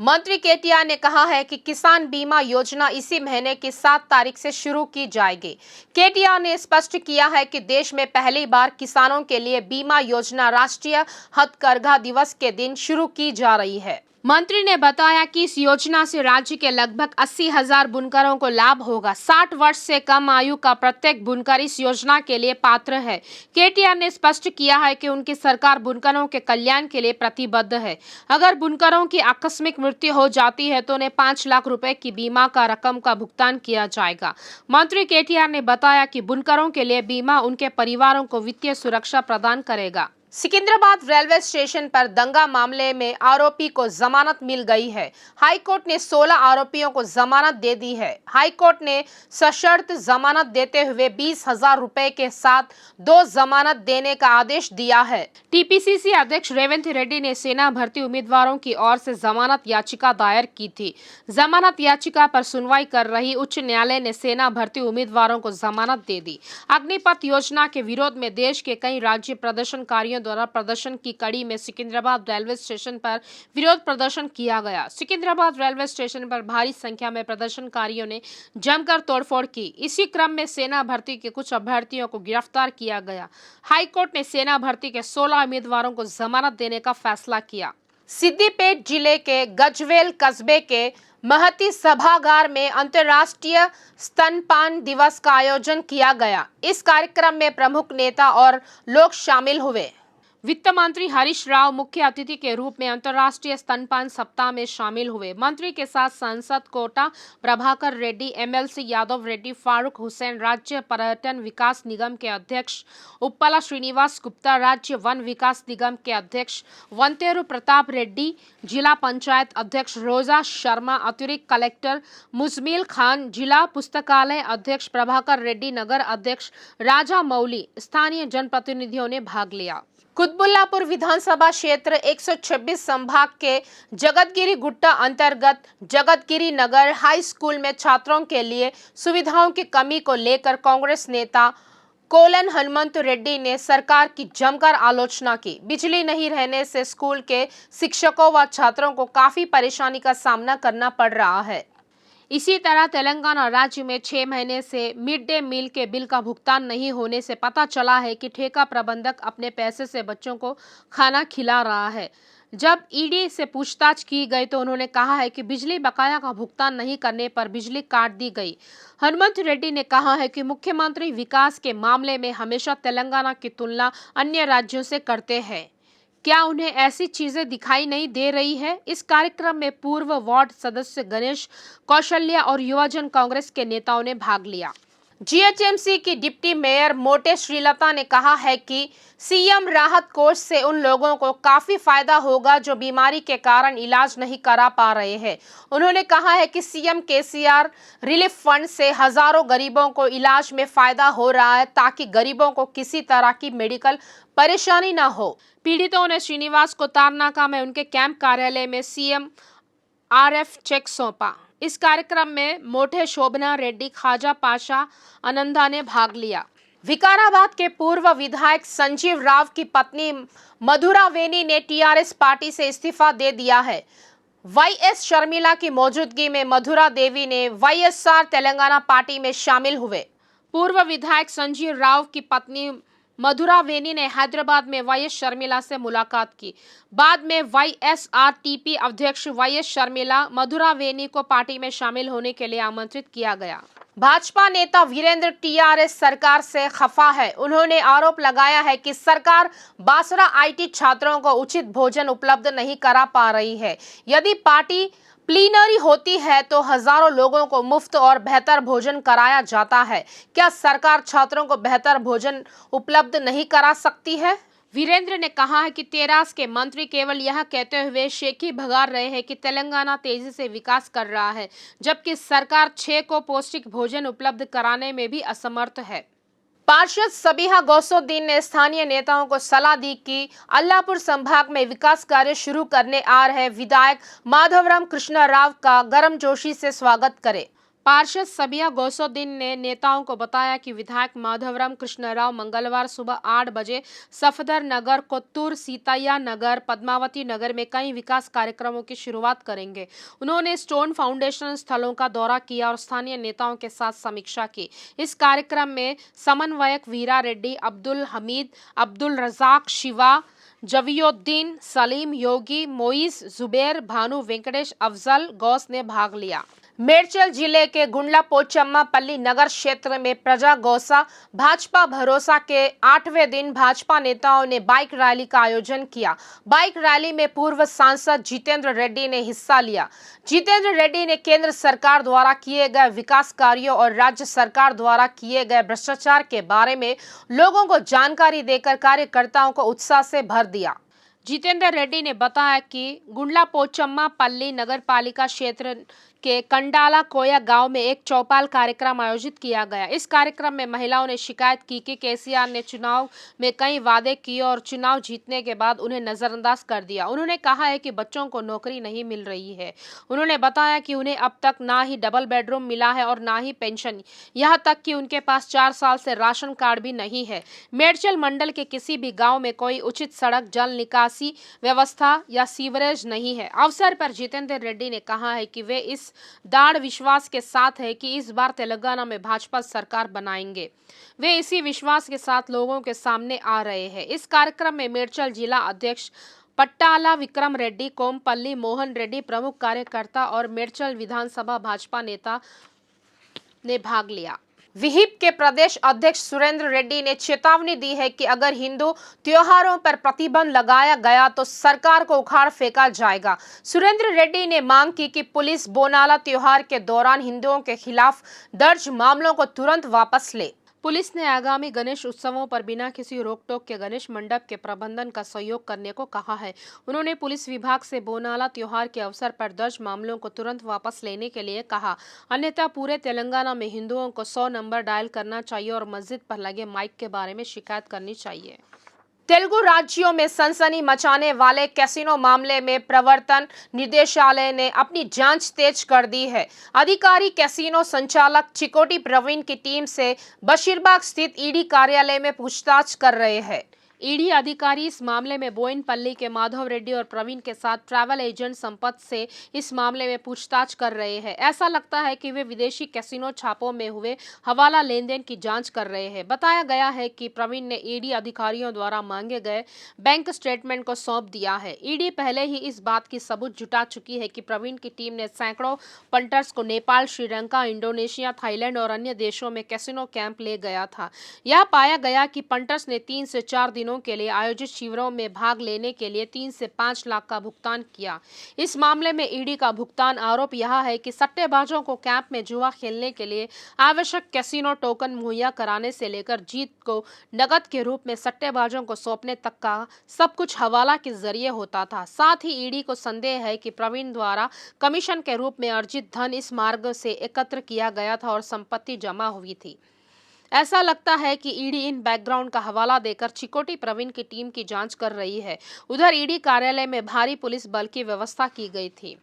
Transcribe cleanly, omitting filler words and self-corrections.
मंत्री केटीआर ने कहा है कि किसान बीमा योजना इसी महीने की 7 तारीख से शुरू की जाएगी। केटीआर ने स्पष्ट किया है कि देश में पहली बार किसानों के लिए बीमा योजना राष्ट्रीय हथकरघा दिवस के दिन शुरू की जा रही है। मंत्री ने बताया कि इस योजना से राज्य के लगभग 80,000 बुनकरों को लाभ होगा। 60 वर्ष से कम आयु का प्रत्येक बुनकर इस योजना के लिए पात्र है। केटीआर ने स्पष्ट किया है कि उनकी सरकार बुनकरों के कल्याण के लिए प्रतिबद्ध है। अगर बुनकरों की आकस्मिक मृत्यु हो जाती है तो उन्हें 5 लाख रुपए की बीमा का रकम का भुगतान किया जाएगा। मंत्री केटीआर ने बताया कि बुनकरों के लिए बीमा उनके परिवारों को वित्तीय सुरक्षा प्रदान करेगा। सिकंदराबाद रेलवे स्टेशन पर दंगा मामले में आरोपी को जमानत मिल गई है। हाईकोर्ट ने 16 आरोपियों को जमानत दे दी है। हाईकोर्ट ने सशर्त जमानत देते हुए 20,000 रुपए के साथ 2 जमानत देने का आदेश दिया है। टीपीसीसी अध्यक्ष रेवंत रेड्डी ने सेना भर्ती उम्मीदवारों की ओर से जमानत याचिका दायर की थी। जमानत याचिका पर सुनवाई कर रही उच्च न्यायालय ने सेना भर्ती उम्मीदवारों को जमानत दे दी। अग्निपथ योजना के विरोध में देश के कई राज्य प्रदर्शनकारियों द्वारा प्रदर्शन की कड़ी में सिकंदराबाद रेलवे स्टेशन पर विरोध प्रदर्शन किया गया। सिकंदराबाद रेलवे स्टेशन पर भारी संख्या में प्रदर्शनकारियों ने जमकर तोड़फोड़ की। इसी क्रम में सेना भर्ती के कुछ अभ्यर्थियों को गिरफ्तार किया गया। हाईकोर्ट ने सेना भर्ती के 16 उम्मीदवारों को जमानत देने का फैसला किया। सिद्दीपेट जिले के गजवेल कस्बे के महती सभागार में अंतर्राष्ट्रीय स्तनपान दिवस का आयोजन किया गया। इस कार्यक्रम में प्रमुख नेता और लोग शामिल हुए। वित्त मंत्री हरीश राव मुख्य अतिथि के रूप में अंतर्राष्ट्रीय स्तनपान सप्ताह में शामिल हुए। मंत्री के साथ सांसद कोटा प्रभाकर रेड्डी, एमएलसी यादव रेड्डी, फारूक हुसैन, राज्य पर्यटन विकास निगम के अध्यक्ष उप्पला श्रीनिवास गुप्ता, राज्य वन विकास निगम के अध्यक्ष वंतेरु प्रताप रेड्डी, जिला पंचायत अध्यक्ष रोजा शर्मा, अतिरिक्त कलेक्टर मुजमिल खान, जिला पुस्तकालय अध्यक्ष प्रभाकर रेड्डी, नगर अध्यक्ष राजा मौली, स्थानीय जनप्रतिनिधियों ने भाग लिया। कुतबुल्लापुर विधानसभा क्षेत्र 126 संभाग के जगतगिरी गुट्टा अंतर्गत जगतगिरी नगर हाई स्कूल में छात्रों के लिए सुविधाओं की कमी को लेकर कांग्रेस नेता कोलन हनुमंत रेड्डी ने सरकार की जमकर आलोचना की। बिजली नहीं रहने से स्कूल के शिक्षकों व छात्रों को काफी परेशानी का सामना करना पड़ रहा है। इसी तरह तेलंगाना राज्य में 6 महीने से मिड डे मील के बिल का भुगतान नहीं होने से पता चला है कि ठेका प्रबंधक अपने पैसे से बच्चों को खाना खिला रहा है। जब ईडी से पूछताछ की गई तो उन्होंने कहा है कि बिजली बकाया का भुगतान नहीं करने पर बिजली काट दी गई। हनुमंत रेड्डी ने कहा है कि मुख्यमंत्री विकास के मामले में हमेशा तेलंगाना की तुलना अन्य राज्यों से करते हैं। क्या उन्हें ऐसी चीजें दिखाई नहीं दे रही है? इस कार्यक्रम में पूर्व वार्ड सदस्य गणेश कौशल्या और युवजन कांग्रेस के नेताओं ने भाग लिया। जीएचएमसी की डिप्टी मेयर मोटे श्रीलता ने कहा है कि सीएम राहत कोष से उन लोगों को काफी फायदा होगा जो बीमारी के कारण इलाज नहीं करा पा रहे हैं। उन्होंने कहा है कि सीएम केसीआर रिलीफ फंड से हजारों गरीबों को इलाज में फायदा हो रहा है ताकि गरीबों को किसी तरह की मेडिकल परेशानी न हो। पीड़ितों ने श्रीनिवास को तारनाका में उनके कैंप कार्यालय में सीएम आरएफ चेक सौंपा। इस कार्यक्रम में मोठे शोभना रेड्डी, खाजा पाशा आनंदा ने भाग लिया। विकाराबाद के पूर्व विधायक संजीव राव की पत्नी मधुरा वेनी ने टीआरएस पार्टी से इस्तीफा दे दिया है। वाईएस शर्मिला की मौजूदगी में मधुरा देवी ने वाईएसआर तेलंगाना पार्टी में शामिल हुए। पूर्व विधायक संजीव राव की पत्नी मधुरा वेनी ने हैदराबाद में वाईएस शर्मिला से मुलाकात की। बाद में वाईएसआरटीपी अध्यक्ष वाईएस शर्मिला मधुरा वेनी को पार्टी में शामिल होने के लिए आमंत्रित किया गया। भाजपा नेता वीरेंद्र टीआरएस सरकार से खफा है। उन्होंने आरोप लगाया है कि सरकार बासरा आईटी छात्रों को उचित भोजन उपलब्ध नहीं करा पा रही है। यदि पार्टी प्लीनरी होती है तो हजारों लोगों को मुफ्त और बेहतर भोजन कराया जाता है। क्या सरकार छात्रों को बेहतर भोजन उपलब्ध नहीं करा सकती है? वीरेंद्र ने कहा है कि तेरास के मंत्री केवल यह कहते हुए शेखी भगा रहे हैं कि तेलंगाना तेजी से विकास कर रहा है, जबकि सरकार 6 को पौष्टिक भोजन उपलब्ध कराने में भी असमर्थ है। पार्षद सबीहा गौसुद्दीन ने स्थानीय नेताओं को सलाह दी कि अल्लापुर संभाग में विकास कार्य शुरू करने आ रहे विधायक माधवराम कृष्णा राव का गर्मजोशी से स्वागत करें। पार्षद सबिया गौसुद्दीन ने नेताओं को बताया कि विधायक माधवराम कृष्णराव मंगलवार सुबह 8 बजे सफदर नगर, कोत्तूर, सीतैया नगर, पद्मावती नगर में कई विकास कार्यक्रमों की शुरुआत करेंगे। उन्होंने स्टोन फाउंडेशन स्थलों का दौरा किया और स्थानीय नेताओं के साथ समीक्षा की। इस कार्यक्रम में समन्वयक वीरा रेड्डी, अब्दुल हमीद, अब्दुल रजाक, शिवा, जवीउद्दीन, सलीम, योगी, मोइज, जुबैर, भानु, वेंकटेश, अफजल गौस ने भाग लिया। मेडचल जिले के गुंडला पोचम्मा पल्ली नगर क्षेत्र में प्रजा गौसा भाजपा भरोसा के 8वें दिन भाजपा नेताओं ने बाइक रैली का आयोजन किया। बाइक रैली में पूर्व सांसद जितेंद्र रेड्डी ने हिस्सा लिया। जितेंद्र रेड्डी ने केंद्र सरकार द्वारा किए गए विकास कार्यों और राज्य सरकार द्वारा किए गए भ्रष्टाचार के बारे में लोगों को जानकारी देकर कार्यकर्ताओं को उत्साह से भर दिया। जितेंद्र रेड्डी ने बताया कि गुंडला पोचम्मा पल्ली नगर पालिका क्षेत्र के कंडाला कोया गांव में एक चौपाल कार्यक्रम आयोजित किया गया। इस कार्यक्रम में महिलाओं ने शिकायत की कि केसीआर ने चुनाव में कई वादे किए और चुनाव जीतने के बाद उन्हें नजरअंदाज कर दिया। उन्होंने कहा है कि बच्चों को नौकरी नहीं मिल रही है। उन्होंने बताया कि उन्हें अब तक ना ही डबल बेडरूम मिला है और ना ही पेंशन, यहाँ तक कि उनके पास 4 साल से राशन कार्ड भी नहीं है। मेडचल मंडल के किसी भी गाँव में कोई उचित सड़क, जल निकासी व्यवस्था या सीवरेज नहीं है। अवसर पर जितेंद्र रेड्डी ने कहा है कि वे इस दाढ़ विश्वास के साथ है कि इस बार तेलंगाना में भाजपा सरकार बनाएंगे। वे इसी विश्वास के साथ लोगों के सामने आ रहे हैं। इस कार्यक्रम में मेडचल जिला अध्यक्ष पट्टाला विक्रम रेड्डी, कोमपल्ली मोहन रेड्डी प्रमुख कार्यकर्ता और मेडचल विधानसभा भाजपा नेता ने भाग लिया। विहिप के प्रदेश अध्यक्ष सुरेंद्र रेड्डी ने चेतावनी दी है कि अगर हिंदू त्योहारों पर प्रतिबंध लगाया गया तो सरकार को उखाड़ फेंका जाएगा। सुरेंद्र रेड्डी ने मांग की कि पुलिस बोनाला त्योहार के दौरान हिंदुओं के खिलाफ दर्ज मामलों को तुरंत वापस ले। पुलिस ने आगामी गणेश उत्सवों पर बिना किसी रोक टोक के गणेश मंडप के प्रबंधन का सहयोग करने को कहा है। उन्होंने पुलिस विभाग से बोनाला त्योहार के अवसर पर दर्ज मामलों को तुरंत वापस लेने के लिए कहा, अन्यथा पूरे तेलंगाना में हिंदुओं को 100 नंबर डायल करना चाहिए और मस्जिद पर लगे माइक के बारे में शिकायत करनी चाहिए। तेलुगु राज्यों में सनसनी मचाने वाले कैसीनो मामले में प्रवर्तन निदेशालय ने अपनी जांच तेज कर दी है। अधिकारी कैसीनो संचालक चिकोटी प्रवीण की टीम से बशीरबाग स्थित ईडी कार्यालय में पूछताछ कर रहे हैं। ईडी अधिकारी इस मामले में बोयनपल्ली के माधव रेड्डी और प्रवीण के साथ ट्रैवल एजेंट संपत से इस मामले में पूछताछ कर रहे हैं। ऐसा लगता है कि वे विदेशी कैसीनो छापों में हुए हवाला लेन देन की जांच कर रहे हैं। बताया गया है कि प्रवीण ने ईडी अधिकारियों द्वारा मांगे गए बैंक स्टेटमेंट को सौंप दिया है। ईडी पहले ही इस बात की सबूत जुटा चुकी है कि प्रवीण की टीम ने सैकड़ों पंटर्स को नेपाल, श्रीलंका, इंडोनेशिया, थाईलैंड और अन्य देशों में कैसीनो कैंप ले गया था। यह पाया गया कि पंटर्स ने 3 से 4 दिनों के लिए आयोजित शिविरों में भाग लेने के लिए 3 से 5 लाख का भुगतान किया। इस मामले में ईडी का भुगतान आरोप यह है कि सट्टेबाजों को कैंप में जुआ खेलने के लिए आवश्यक कैसीनो टोकन मुहैया कराने से लेकर जीत को नकद के रूप में सट्टेबाजों को सौंपने तक का सब कुछ हवाला के जरिए होता था। साथ ही ईडी को संदेह है कि प्रवीण द्वारा कमीशन के रूप में अर्जित धन इस मार्ग से एकत्र किया गया था और संपत्ति जमा हुई थी। ऐसा लगता है कि ईडी इन बैकग्राउंड का हवाला देकर चिकोटी प्रवीण की टीम की जांच कर रही है। उधर ईडी कार्यालय में भारी पुलिस बल की व्यवस्था की गई थी।